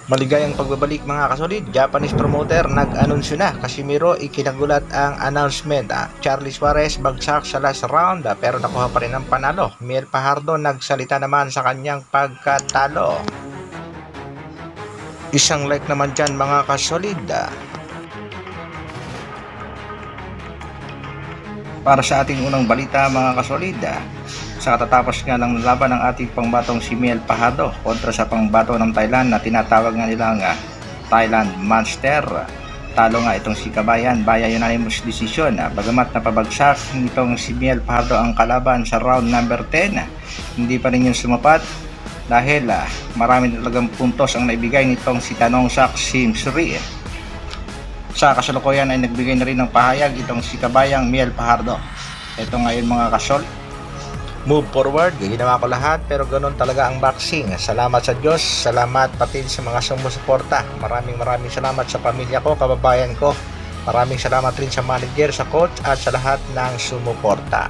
Maligayang pagbabalik mga kasolid, Japanese promoter nag-anunsyo na. Casimiro ikinagulat ang announcement. Charlie Suarez bagsak sa last round pero nakuha pa rin ang panalo. Miel Fajardo nagsalita naman sa kanyang pagkatalo. Isang like naman dyan mga kasolid. Para sa ating unang balita mga kasolid, sa katatapos nga lang laban ng ating pangbatong si Miel Fajardo kontra sa pangbato ng Thailand na tinatawag nga nilang Thailand Monster. Talo nga itong si Kabayan via unanimous decision. Bagamat napabagsak nitong si Miel Fajardo ang kalaban sa round number 10, hindi pa rin yung sumapat dahil marami talagang puntos ang naibigay nitong si Tanongsak Simsri. Sa kasalukuyan ay nagbigay na rin ng pahayag itong si Kabayang Miel Fajardo. Ito ngayon mga kasol, move forward, ginawa ko lahat pero ganun talaga ang boxing. Salamat sa Diyos, salamat pati sa mga sumusuporta. Maraming salamat sa pamilya ko, kababayan ko. Maraming salamat rin sa manager, sa coach at sa lahat ng sumuporta.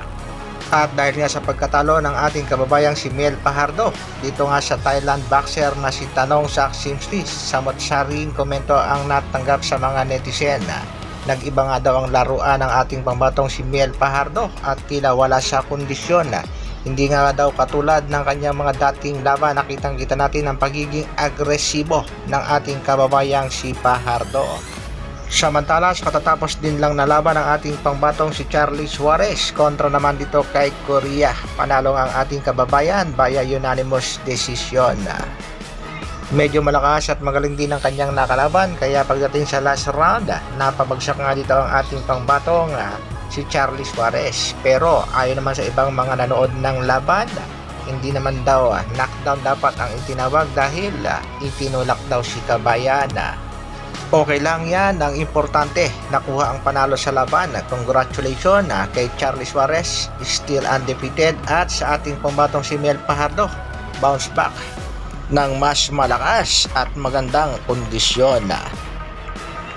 At dahil nga sa pagkatalo ng ating kababayang si Miel Fajardo dito nga sa Thailand boxer na si Tanongsak Simsri, samot-saring komento ang natanggap sa mga netizen. Nag-iba nga daw ang laruan ng ating pambatong si Miel Fajardo at tila wala sa kondisyon. Hindi nga daw katulad ng kanyang mga dating laban. Nakitang-kita natin ang pagiging agresibo ng ating kababayang si Fajardo. Samantala sa katatapos din lang na laban ng ating pangbatong si Charlie Suarez kontra naman dito kay Korea, panalo ang ating kababayan via unanimous decision. Medyo malakas at magaling din ang kanyang nakalaban kaya pagdating sa last round, napabagsak nga dito ang ating pangbatong si Charlie Suarez. Pero ayon naman sa ibang mga nanood ng laban, hindi naman daw knockdown dapat ang itinawag dahil itinulak daw si Kabayan. Okay lang yan, ang importante nakuha ang panalo sa laban. Congratulations kay Charlie Suarez, still undefeated, at sa ating pambatong si Miel Fajardo, bounce back ng mas malakas at magandang kondisyon.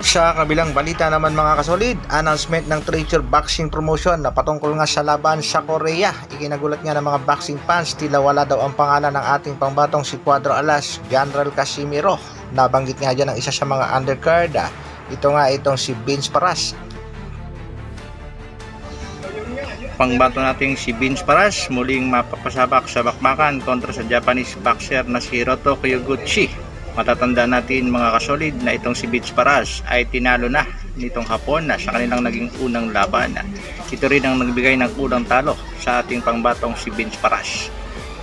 Sa kabilang balita naman mga kasolid, announcement ng Treasure Boxing Promotion na patungkol nga sa laban sa Korea. Ikinagulat nga ng mga boxing fans, tila wala daw ang pangalan ng ating pangbatong si Cuadro Alas, General Casimiro. Nabanggit nga dyan ang isa sa mga undercard. Ito nga itong si Vince Paras. Pangbato nating si Vince Paras muling mapapasabak sa bakbakan kontra sa Japanese boxer na si Hiroto Kyoguchi. Matatanda natin mga kasolid na itong si Vince Paras ay tinalo na nitong hapon na sa kanilang naging unang laban. Ito rin ang nagbigay ng unang talo sa ating pangbatong si Vince Paras.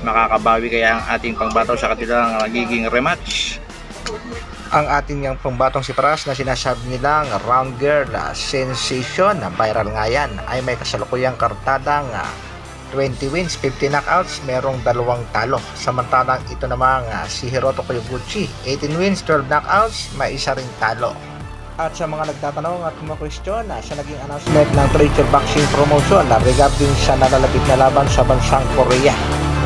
Makakabawi kaya ang ating pangbato sa kanilang nagiging rematch? Ang ating yung pangbatong si Paras na sinasabi nilang round girl sensation, viral nga yan, ay may kasalukuyang kartadang 20 wins, 50 knockouts, merong 2 talo. Samantalang ito namang si Hiroto Kyoguchi, 18 wins, 12 knockouts, may isa ring talo. At sa mga nagtatanong at mga question sa naging announcement ng Treasure Boxing Promotion regarding sa nalalapit na laban sa bansang Korea,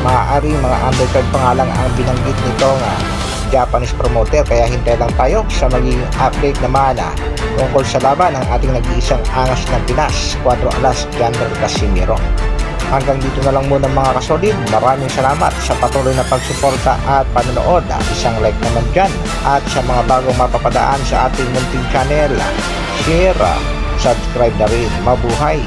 maaaring mga undercard pa nga lang ang binanggit nitong Japanese promoter, kaya hintay lang tayo sa magiging update naman tungkol sa laban ng ating nag-iisang angas ng Pinas, Cuadro Alas, General Casimiro. Hanggang dito na lang muna mga kasolid. Maraming salamat sa patuloy na pagsuporta at panonood. Isang like naman dyan, at sa mga bagong mapapadaan sa ating munting channel, share, subscribe na rin. Mabuhay!